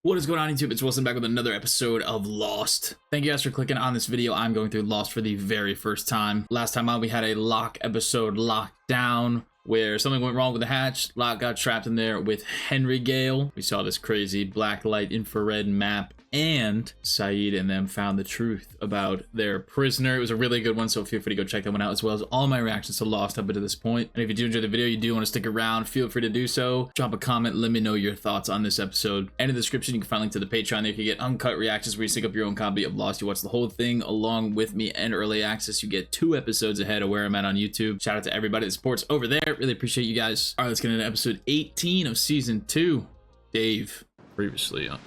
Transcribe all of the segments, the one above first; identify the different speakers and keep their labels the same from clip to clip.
Speaker 1: What is going on, YouTube? It's Wilson back with another episode of Lost. Thank you guys for clicking on this video. I'm going through Lost for the very first time. Last time on, we had a Locke episode, Locked Down, where something went wrong with the hatch. Locke got trapped in there with Henry Gale. We saw this crazy black light infrared map, and Saeed and them found the truth about their prisoner. It was a really good one, so feel free to go check that one out, as well as all my reactions to Lost up to this point. And if you do enjoy the video, you do want to stick around, feel free to do so. Drop a comment, let me know your thoughts on this episode. And in the description, you can find a link to the Patreon. There you can get uncut reactions where you stick up your own copy of Lost. You watch the whole thing along with me, and early access. You get 2 episodes ahead of where I'm at on YouTube. Shout out to everybody that supports over there. Really appreciate you guys. All right, let's get into episode 18 of season 2. Dave, previously on.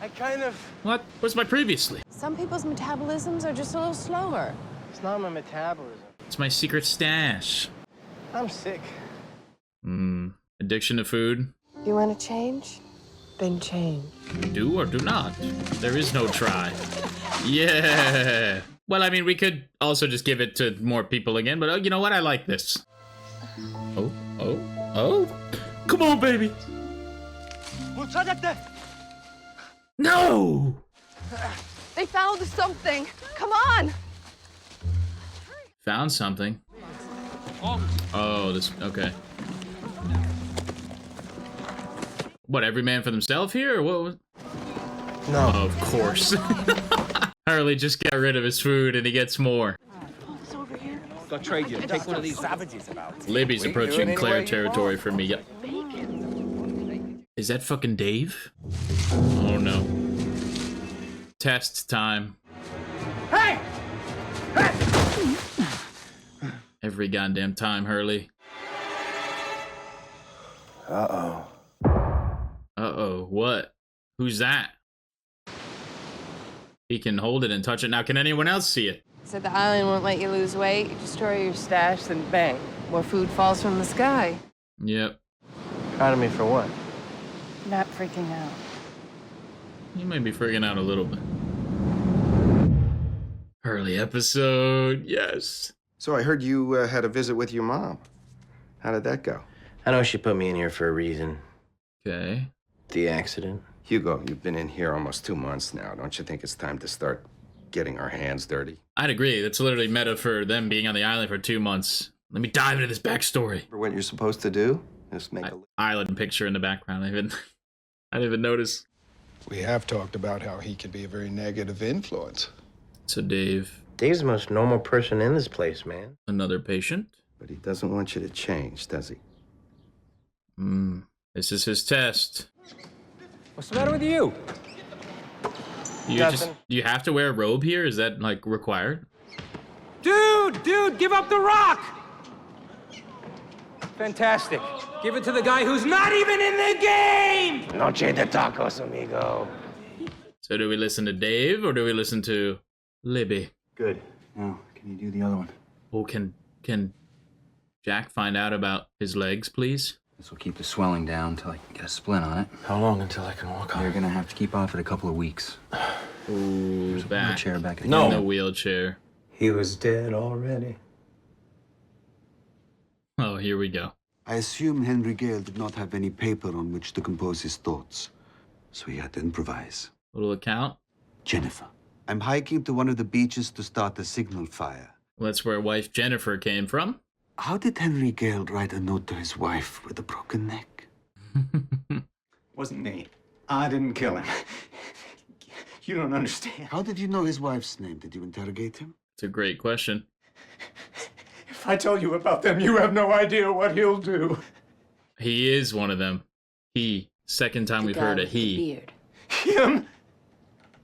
Speaker 2: I kind of...
Speaker 1: What? What's my previously?
Speaker 3: Some people's metabolisms are just a little slower.
Speaker 2: It's not my metabolism.
Speaker 1: It's my secret stash.
Speaker 2: I'm sick.
Speaker 1: Addiction to food.
Speaker 3: You want to change? Then change.
Speaker 1: Do or do not. There is no try. Yeah. Well, I mean, we could also just give it to more people again, but you know what? I like this. Oh. Come on, baby. No!
Speaker 3: They found something. Come on.
Speaker 1: Found something. Oh, this, okay. What, every man for themselves here, or what?
Speaker 2: No.
Speaker 1: Oh, of course. Hurley just got rid of his food and he gets more.
Speaker 4: Got trade you. Take one of these savages about.
Speaker 1: Libby's
Speaker 2: We
Speaker 1: approaching
Speaker 2: do it
Speaker 1: Claire
Speaker 2: any way you
Speaker 1: territory
Speaker 2: want.
Speaker 1: for me. Yep. Is that fucking Dave? Oh no. Test time.
Speaker 2: Hey!
Speaker 1: Every goddamn time, Hurley.
Speaker 2: Uh-oh.
Speaker 1: Uh-oh, what? Who's that? He can hold it and touch it. Now, can anyone else see it?
Speaker 3: Said the island won't let you lose weight. You destroy your stash, then bang, more food falls from the sky.
Speaker 1: Yep.
Speaker 2: Proud of me for what?
Speaker 3: Not freaking out.
Speaker 1: You might be freaking out a little bit. Hurley episode, yes.
Speaker 5: So I heard you had a visit with your mom. How did that go?
Speaker 4: I know she put me in here for a reason.
Speaker 1: Okay.
Speaker 4: The accident.
Speaker 5: Hugo, you've been in here almost 2 months now. Don't you think it's time to start getting our hands dirty?
Speaker 1: I'd agree. That's literally meta for them being on the island for 2 months. Let me dive into this backstory.
Speaker 5: For what you're supposed to do? Just make a...
Speaker 1: Island picture in the background. I didn't even notice.
Speaker 6: We have talked about how he can be a very negative influence.
Speaker 1: So Dave,
Speaker 4: Dave's the most normal person in this place, man.
Speaker 1: another patient.
Speaker 5: But he doesn't want you to change, does he?
Speaker 1: This is his test.
Speaker 7: What's the matter with you?
Speaker 2: Nothing.
Speaker 1: Do you have to wear a robe here? Is that like required?
Speaker 7: Dude, give up the rock! Fantastic. Give it to the guy who's not even in the game!
Speaker 2: Noche de tacos, amigo.
Speaker 1: So do we listen to Dave or do we listen to Libby?
Speaker 8: Good. Now, can you do the other one?
Speaker 1: Oh, can Jack find out about his legs, please?
Speaker 8: This will keep the swelling down until I can get a splint on it.
Speaker 4: How long until I can walk
Speaker 8: You're gonna have to keep off it a couple of weeks.
Speaker 1: Ooh, back.
Speaker 8: Wheelchair back at
Speaker 1: In the wheelchair.
Speaker 4: He was dead already.
Speaker 1: Oh, here we go.
Speaker 9: I assume Henry Gale did not have any paper on which to compose his thoughts, so he had to improvise.
Speaker 1: Little account.
Speaker 9: Jennifer, I'm hiking to one of the beaches to start a signal fire.
Speaker 1: Well, that's where wife Jennifer came from.
Speaker 9: How did Henry Gale write a note to his wife with a broken neck?
Speaker 8: Wasn't me. I didn't kill him. You don't understand.
Speaker 9: How did you know his wife's name? Did you interrogate him?
Speaker 1: It's a great question.
Speaker 8: If I tell you about them, you have no idea what he'll do.
Speaker 1: He is one of them. He. Second time we've heard a he.
Speaker 8: Him?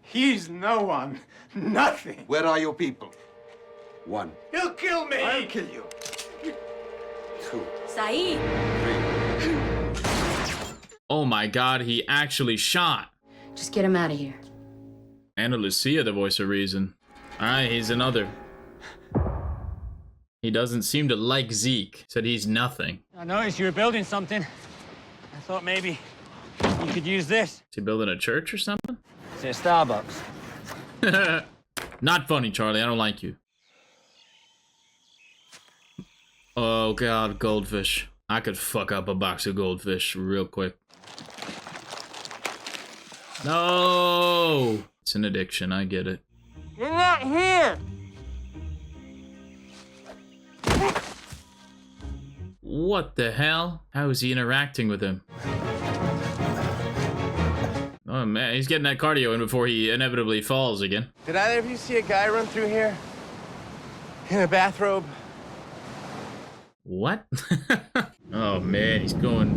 Speaker 8: He's no one. Nothing.
Speaker 9: Where are your people? 1.
Speaker 8: He'll kill me.
Speaker 9: I'll kill you. 2.
Speaker 3: Saeed.
Speaker 1: Oh my god, he actually shot.
Speaker 3: Just get him out of here.
Speaker 1: Anna Lucia, the voice of reason. Alright, he's another. He doesn't seem to like Zeke. Said he's nothing.
Speaker 7: I noticed you were building something. I thought maybe you could use this.
Speaker 1: Is he building a church or something?
Speaker 7: It's a Starbucks.
Speaker 1: Not funny, Charlie. I don't like you. Oh god, goldfish. I could fuck up a box of goldfish real quick. No! It's an addiction, I get it.
Speaker 3: You're not here!
Speaker 1: What the hell? How is he interacting with him? Oh man, he's getting that cardio in before he inevitably falls again.
Speaker 2: Did either of you see a guy run through here? In a bathrobe?
Speaker 1: What? Oh man, he's going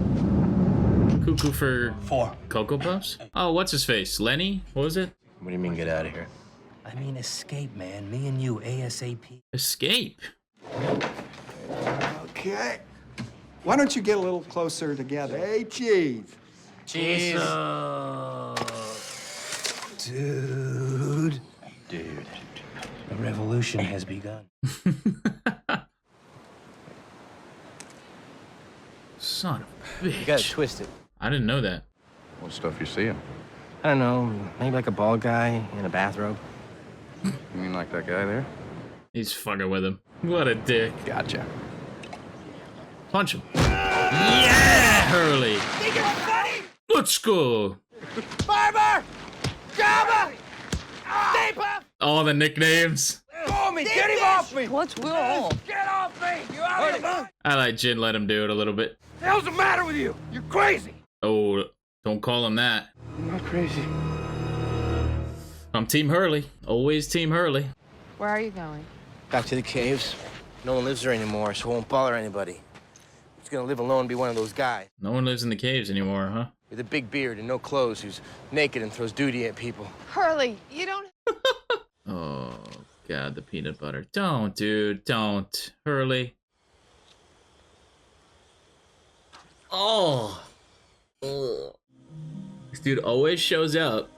Speaker 1: cuckoo for
Speaker 4: 4.
Speaker 1: Cocoa Puffs? Oh, what's his face? Lenny? What was it?
Speaker 2: What do you mean, get out of here?
Speaker 4: I mean, escape, man. Me and you, ASAP.
Speaker 1: Escape.
Speaker 6: Okay. Why don't you get a little closer together? Hey, cheese.
Speaker 2: Cheese.
Speaker 4: Dude. Dude. The revolution has begun.
Speaker 1: Son of a bitch.
Speaker 2: You got it twisted.
Speaker 1: I didn't know that.
Speaker 5: What stuff you seeing?
Speaker 2: I don't know, maybe like a bald guy in a bathrobe.
Speaker 5: You mean like that guy there?
Speaker 1: He's fucking with him. What a dick.
Speaker 5: Gotcha.
Speaker 1: Punch him. Yeah, Hurley. Let's go.
Speaker 2: Barber! Jabba! Stapler!
Speaker 1: All the nicknames.
Speaker 2: Get him off me!
Speaker 3: What's wrong?
Speaker 2: Get off me! You out of here?
Speaker 1: I like Jin let him do it a little bit.
Speaker 2: What the hell's the matter with you? You're crazy!
Speaker 1: Oh, don't call him that.
Speaker 2: I'm not crazy.
Speaker 1: I'm Team Hurley. Always Team Hurley.
Speaker 3: Where are you going?
Speaker 2: Back to the caves. No one lives there anymore, so it won't bother anybody. He's gonna live alone and be one of those guys
Speaker 1: No one lives in the caves anymore, huh?
Speaker 2: with a big beard and no clothes who's naked and throws duty at people.
Speaker 3: Hurley, you don't...
Speaker 1: Oh, God, the peanut butter. Don't, dude. Don't. Hurley. Oh. Ugh. This dude always shows up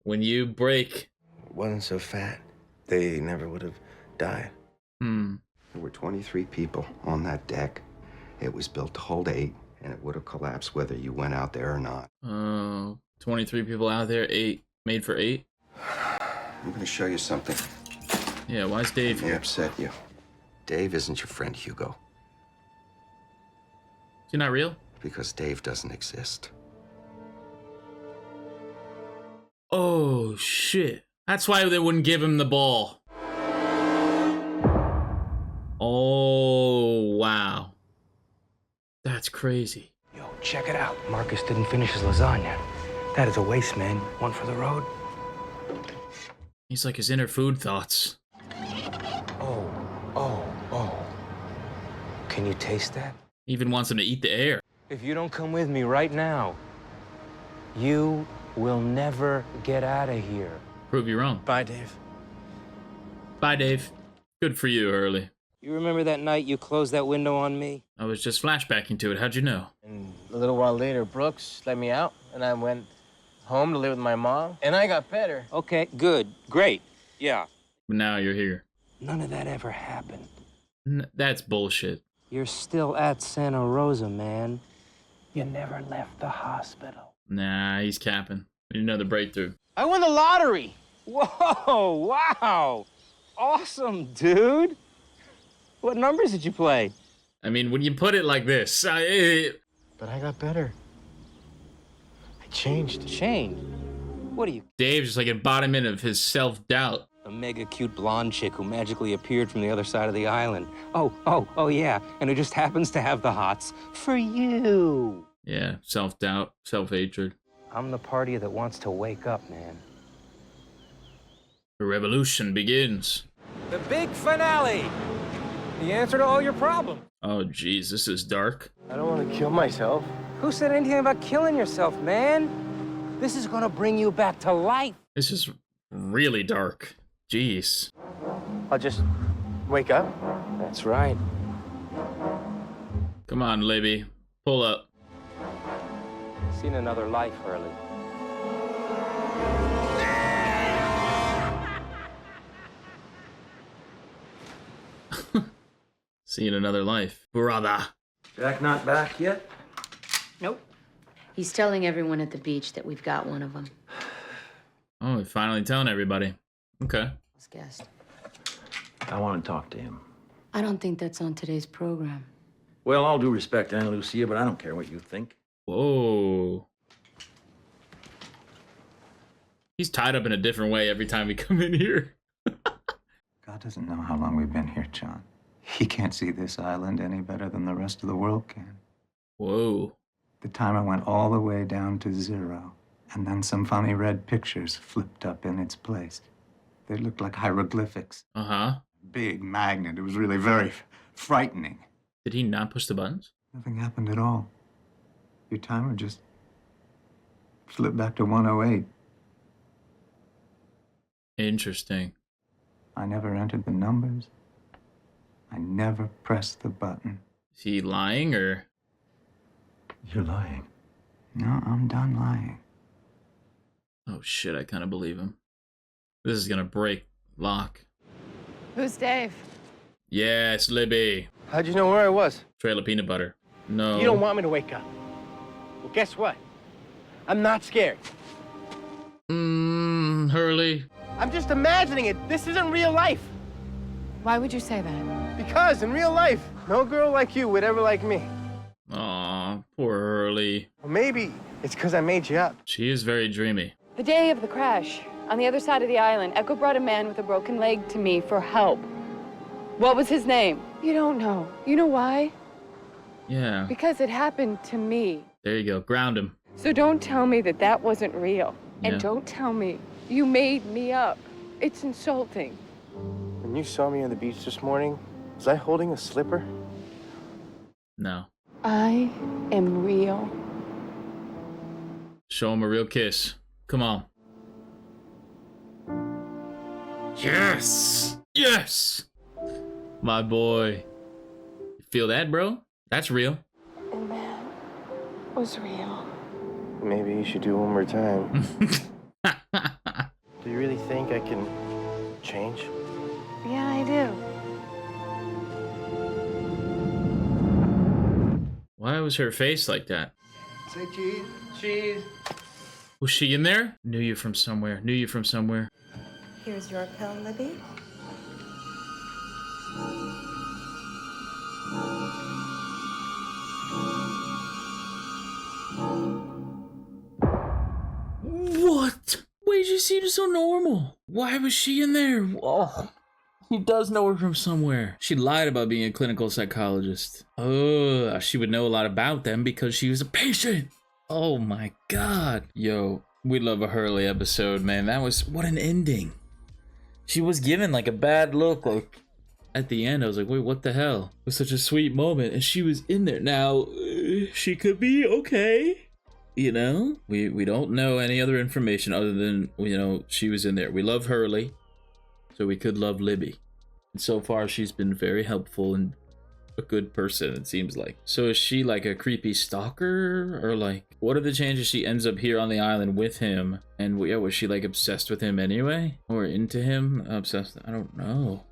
Speaker 1: when you break.
Speaker 5: Wasn't so fat. They never would have died.
Speaker 1: Hmm.
Speaker 5: There were 23 people on that deck. It was built to hold 8, and it would have collapsed whether you went out there or not.
Speaker 1: Oh, 23 people out there, 8 made for 8.
Speaker 5: I'm gonna show you something.
Speaker 1: Yeah, why is Dave
Speaker 5: May
Speaker 1: here?
Speaker 5: upset you. Dave isn't your friend, Hugo,
Speaker 1: Is he not real?
Speaker 5: because Dave doesn't exist.
Speaker 1: Oh, shit. That's why they wouldn't give him the ball. Oh, wow. That's crazy.
Speaker 4: Yo, check it out. Marcus didn't finish his lasagna. That is a waste, man. One for the road.
Speaker 1: He's like his inner food thoughts.
Speaker 4: Oh. Can you taste that?
Speaker 1: He even wants him to eat the air.
Speaker 4: If you don't come with me right now, you will never get out of here.
Speaker 1: Prove you wrong.
Speaker 2: Bye, Dave.
Speaker 1: Bye, Dave. Good for you, Hurley.
Speaker 4: You remember that night you closed that window on me?
Speaker 1: I was just flashbacking to it. How'd you know?
Speaker 2: And a little while later, Brooks let me out, and I went home to live with my mom, and I got better.
Speaker 4: Okay, good. Great. Yeah.
Speaker 1: But now you're here.
Speaker 4: None of that ever happened.
Speaker 1: That's bullshit.
Speaker 4: You're still at Santa Rosa, man. You never left the hospital.
Speaker 1: Nah, he's capping. Need another breakthrough.
Speaker 2: I won the lottery!
Speaker 4: Whoa, wow. Awesome, dude. What numbers did you play?
Speaker 1: I mean, when you put it like this,
Speaker 2: But I got better. I changed.
Speaker 4: Changed? What are you,
Speaker 1: Dave's just like embodiment of his self-doubt.
Speaker 4: a mega cute blonde chick who magically appeared from the other side of the island? Oh, yeah. And who just happens to have the hots for you.
Speaker 1: Yeah, self-doubt, self-hatred.
Speaker 4: I'm the party that wants to wake up, man.
Speaker 1: The revolution begins.
Speaker 7: The big finale. The answer to all your problems.
Speaker 1: Oh, jeez, this is dark.
Speaker 2: I don't want to kill myself.
Speaker 4: Who said anything about killing yourself, man? This is gonna bring you back to life.
Speaker 1: This is really dark. Jeez.
Speaker 2: I'll just wake up.
Speaker 4: That's right.
Speaker 1: Come on, Libby. Pull up.
Speaker 4: Seen another life, Hurley.
Speaker 1: Seeing another life. Brother.
Speaker 8: Jack not back yet?
Speaker 10: Nope. He's telling everyone at the beach that we've got one of them.
Speaker 1: Oh, we're finally telling everybody. Okay.
Speaker 10: His guest.
Speaker 8: I want to talk to him.
Speaker 10: I don't think that's on today's program.
Speaker 8: Well, all due respect to Aunt Lucia, but I don't care what you think.
Speaker 1: Whoa. He's tied up in a different way every time we come in here.
Speaker 8: God doesn't know how long we've been here, John. He can't see this island any better than the rest of the world can.
Speaker 1: Whoa.
Speaker 8: The timer went all the way down to 0, and then some funny red pictures flipped up in its place. They looked like hieroglyphics.
Speaker 1: Uh-huh.
Speaker 8: Big magnet. It was really very frightening.
Speaker 1: Did he not push the buttons?
Speaker 8: Nothing happened at all. Your timer just flipped back to 108.
Speaker 1: Interesting.
Speaker 8: I never entered the numbers. I never pressed the button.
Speaker 1: Is he lying or?
Speaker 8: You're lying. No, I'm done lying.
Speaker 1: Oh shit, I kind of believe him. This is gonna break Locke.
Speaker 3: Who's Dave?
Speaker 1: Yeah, it's Libby.
Speaker 2: How'd you know where I was?
Speaker 1: Trail of peanut butter. No.
Speaker 2: You don't want me to wake up. Well, guess what? I'm not scared.
Speaker 1: Hurley.
Speaker 2: I'm just imagining it. This isn't real life.
Speaker 3: Why would you say that?
Speaker 2: Because in real life, no girl like you would ever like me.
Speaker 1: Aw, poor Hurley.
Speaker 2: Or maybe it's because I made you up.
Speaker 1: She is very dreamy.
Speaker 3: The day of the crash, on the other side of the island, Echo brought a man with a broken leg to me for help. What was his name? You don't know. You know why?
Speaker 1: Yeah.
Speaker 3: Because it happened to me.
Speaker 1: There you go. Ground him.
Speaker 3: So don't tell me that that wasn't real.
Speaker 1: Yeah.
Speaker 3: And don't tell me you made me up. It's insulting.
Speaker 2: When you saw me on the beach this morning, was I holding a slipper?
Speaker 1: No.
Speaker 3: I am real.
Speaker 1: Show him a real kiss. Come on. Yes! Yes! My boy. You feel that, bro? That's real.
Speaker 3: And that was real.
Speaker 2: Maybe you should do it one more time. Do you really think I can change?
Speaker 3: Yeah, I do.
Speaker 1: Why was her face like that?
Speaker 6: Say cheese.
Speaker 2: Cheese.
Speaker 1: Was she in there? Knew you from somewhere. Knew you from somewhere.
Speaker 11: Here's your pill, Libby.
Speaker 1: What? Why she seemed so normal? Why was she in there? Oh, he does know her from somewhere. She lied about being a clinical psychologist. Oh, she would know a lot about them because she was a patient. Oh my god. Yo, we love a Hurley episode, man. That was, what an ending. She was given like a bad look, like at the end I was like, wait, what the hell? It was such a sweet moment and she was in there. Now, she could be okay. You know, we don't know any other information other than, you know, she was in there. We love Hurley, so we could love Libby. And so far, she's been very helpful and a good person, it seems like. So is she like a creepy stalker? Or like, what are the chances she ends up here on the island with him? And yeah, was she like obsessed with him anyway? Or into him? Obsessed? I don't know.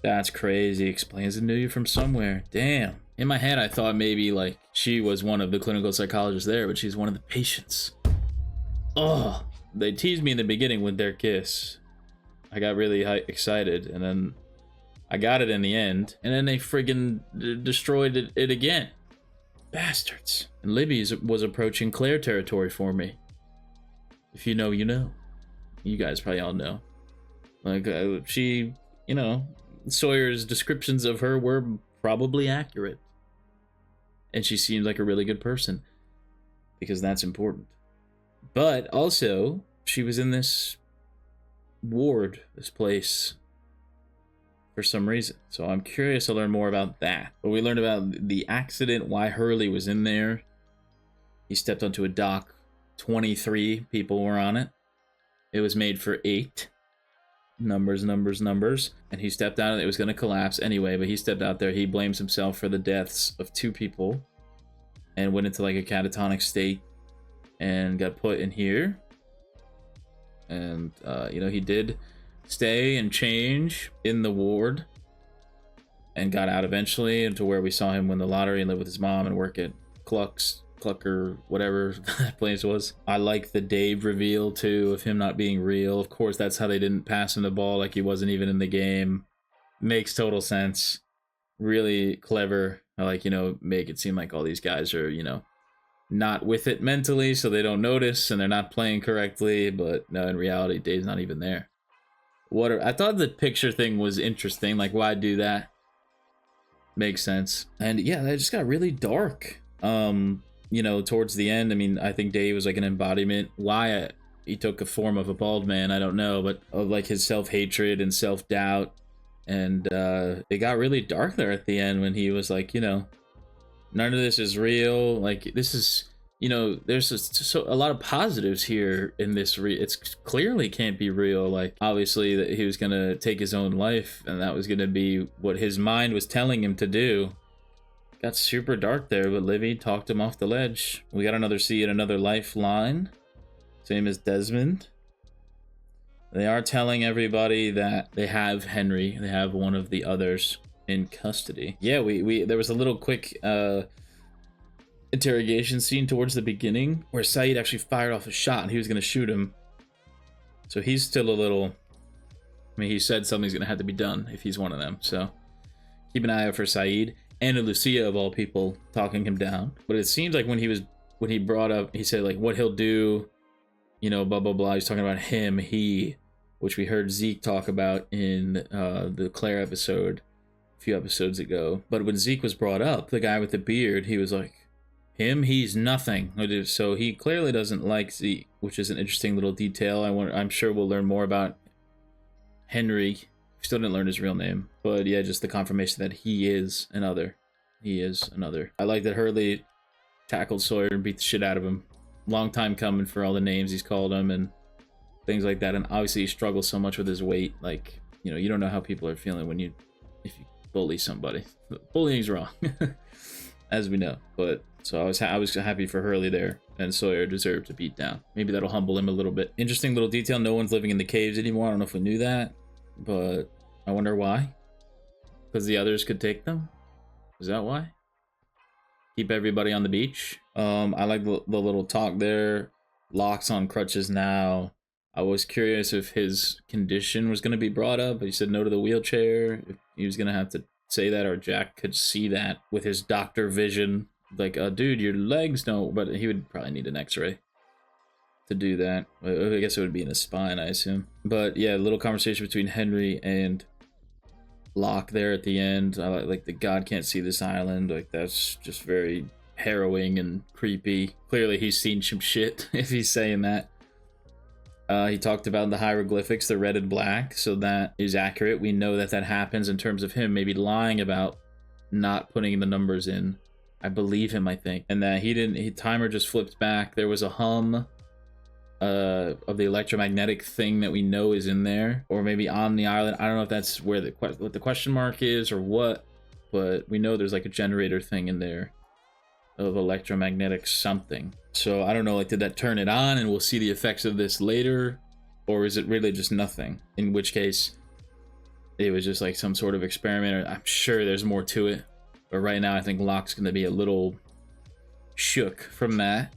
Speaker 1: That's crazy. Explains the knew you from somewhere. Damn. In my head, I thought maybe like she was one of the clinical psychologists there, but she's one of the patients. Oh, they teased me in the beginning with their kiss. I got really excited, and then I got it in the end, and then they friggin' destroyed it again. Bastards. And Libby was approaching Claire territory for me. If you know, you know. You guys probably all know. Like, she, you know, Sawyer's descriptions of her were probably accurate. And she seemed like a really good person. Because that's important. But also, she was in this ward, this place, for some reason. So I'm curious to learn more about that. But we learned about the accident, why Hurley was in there. He stepped onto a dock. 23 people were on it. It was made for 8. Numbers, numbers, numbers. And he stepped out and it was going to collapse anyway, but he stepped out there. He blames himself for the deaths of 2 people and went into like a catatonic state and got put in here. And, you know, he did stay and change in the ward and got out eventually into where we saw him win the lottery and live with his mom and work at Clucker, whatever that place was. I like the Dave reveal too of him not being real. Of course, that's how they didn't pass him the ball, like he wasn't even in the game. Makes total sense. Really clever. I like, you know, make it seem like all these guys are, you know, not with it mentally, so they don't notice and they're not playing correctly. But no, in reality, Dave's not even there. I thought the picture thing was interesting. Like, why do that? Makes sense. And yeah, that just got really dark. You know, towards the end. I mean, I think Dave was like an embodiment. Why he took a form of a bald man, I don't know, but of like his self-hatred and self-doubt. And it got really dark there at the end when he was like, you know, none of this is real. Like, this is, you know, there's just a lot of positives here in this. It's clearly can't be real. Like, obviously that he was gonna take his own life, and that was gonna be what his mind was telling him to do. Got super dark there, but Livy talked him off the ledge. We got another C and another lifeline, same as Desmond. They are telling everybody that they have Henry, they have one of the others in custody. Yeah, there was a little quick interrogation scene towards the beginning where Saeed actually fired off a shot and he was going to shoot him. So he's still a little, I mean, he said something's going to have to be done if he's one of them. So keep an eye out for Saeed and Lucia, of all people, talking him down. But it seems like when he brought up, he said like what he'll do, you know, blah, blah, blah. He's talking about him, which we heard Zeke talk about in the Claire episode a few episodes ago. But when Zeke was brought up, the guy with the beard, he was like, him, he's nothing. So he clearly doesn't like Zeke, which is an interesting little detail. I'm sure we'll learn more about Henry. Still didn't learn his real name, but yeah, just the confirmation that he is another. He is another. I like that Hurley tackled Sawyer and beat the shit out of him. Long time coming for all the names he's called him and things like that. And obviously he struggles so much with his weight. Like, you know, you don't know how people are feeling if you bully somebody. Bullying's wrong, as we know. But so I was happy for Hurley there, and Sawyer deserved a beat down. Maybe that'll humble him a little bit. Interesting little detail. No one's living in the caves anymore. I don't know if we knew that, but I wonder why. Because the others could take them. Is that why? Keep everybody on the beach. I like the little talk there. Locke's on crutches now. I was curious if his condition was going to be brought up. He said no to the wheelchair. If he was going to have to say that, or Jack could see that with his doctor vision. Like, dude, your legs don't... But he would probably need an x-ray to do that. I guess it would be in his spine, I assume. But yeah, a little conversation between Henry and Locke there at the end. I like the God can't see this island. Like, that's just very harrowing and creepy. Clearly he's seen some shit if he's saying that. He talked about the hieroglyphics, the red and black, so that is accurate. We know that that happens in terms of him maybe lying about not putting the numbers in. I believe him, I think. And that timer just flipped back. There was a hum of the electromagnetic thing that we know is in there, or maybe on the island. I don't know if that's where what the question mark is or what, but we know there's like a generator thing in there of electromagnetic something. So I don't know, like, did that turn it on and we'll see the effects of this later, or is it really just nothing? In which case it was just like some sort of experiment. I'm sure there's more to it, but right now I think Locke's gonna be a little shook from that.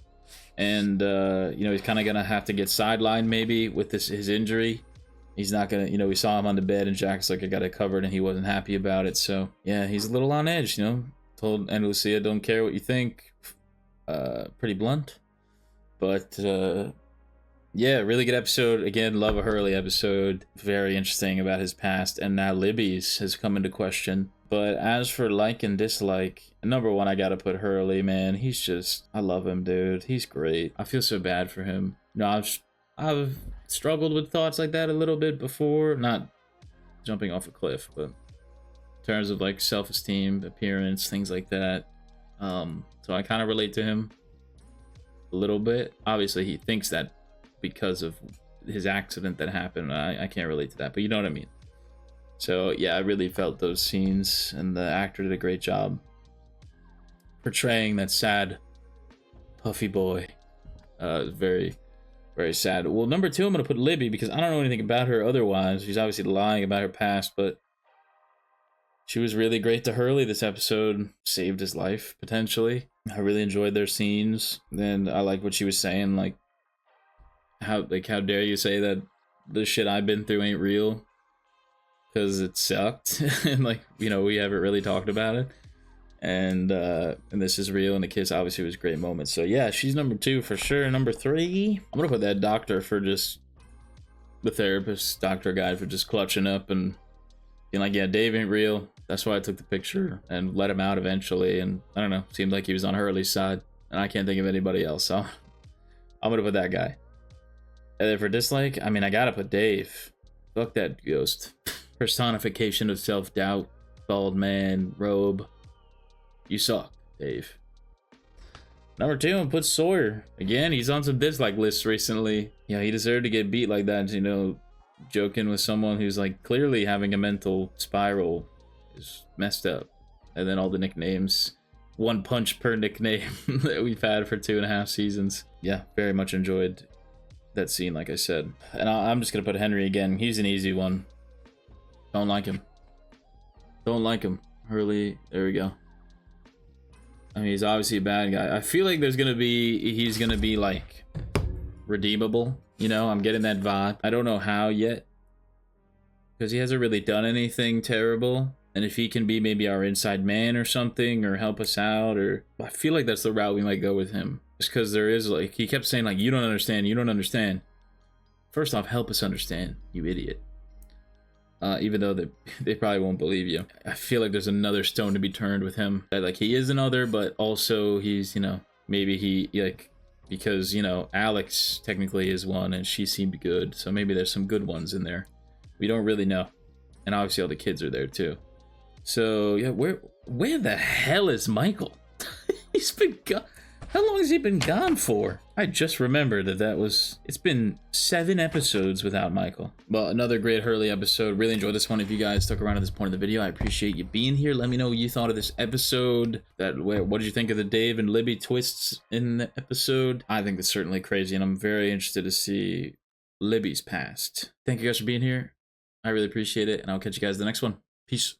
Speaker 1: And you know, he's kind of gonna have to get sidelined maybe with his injury. He's not gonna, you know, we saw him on the bed and Jack's like, I got it covered, and he wasn't happy about it. So yeah, he's a little on edge, you know. Told Aunt Lucia, don't care what you think. Pretty blunt, but yeah, really good episode. Again, love a Hurley episode. Very interesting about his past, and now Libby's has come into question. But as for like and dislike, number one, I gotta put Hurley, man. He's just, I love him, dude. He's great. I feel so bad for him. You know, I've struggled with thoughts like that a little bit before. Not jumping off a cliff, but in terms of like self-esteem, appearance, things like that. So I kind of relate to him a little bit. Obviously, he thinks that because of his accident that happened. I can't relate to that, but you know what I mean. So yeah, I really felt those scenes, and the actor did a great job portraying that sad, puffy boy. Very, very sad. Well, number two, I'm going to put Libby, because I don't know anything about her otherwise. She's obviously lying about her past, but she was really great to Hurley this episode. Saved his life, potentially. I really enjoyed their scenes, and I like what she was saying, like how dare you say that the shit I've been through ain't real, because it sucked. And like, you know, we haven't really talked about it. And this is real, and the kiss obviously was a great moment. So yeah, she's number 2 for sure. Number 3, I'm gonna put that doctor for just the therapist, doctor guy, for just clutching up and being like, yeah, Dave ain't real. That's why I took the picture and let him out eventually. And I don't know, seemed like he was on Hurley's side, and I can't think of anybody else. So I'm gonna put that guy. And then for dislike, I mean, I gotta put Dave. Fuck that ghost. Personification of self-doubt, bald man, robe. You suck, Dave. Number 2, I'm put Sawyer. Again, he's on some dislike lists recently. Yeah, he deserved to get beat like that, you know, joking with someone who's like clearly having a mental spiral is messed up. And then all the nicknames, 1 punch per nickname that we've had for 2.5 seasons. Yeah, very much enjoyed that scene, like I said. And I'm just gonna put Henry again. He's an easy one. Don't like him. Don't like him. Hurley, there we go. I mean, he's obviously a bad guy. I feel like he's gonna be like redeemable, you know? I'm getting that vibe. I don't know how yet, because he hasn't really done anything terrible. And if he can be maybe our inside man or something, or help us out, or I feel like that's the route we might go with him. Just because there is, like, he kept saying like, you don't understand, you don't understand. First off, help us understand, you idiot. Even though they probably won't believe you. I feel like there's another stone to be turned with him. That, like, he is another, but also he's, you know, maybe he, like, because, you know, Alex technically is one and she seemed good. So maybe there's some good ones in there. We don't really know. And obviously all the kids are there too. So yeah, where the hell is Michael? He's been gone. How long has he been gone for? I just remembered it's been 7 episodes without Michael. Well, another great Hurley episode. Really enjoyed this one. If you guys stuck around at this point of the video, I appreciate you being here. Let me know what you thought of this episode. What did you think of the Dave and Libby twists in the episode? I think it's certainly crazy, and I'm very interested to see Libby's past. Thank you guys for being here. I really appreciate it, and I'll catch you guys in the next one. Peace.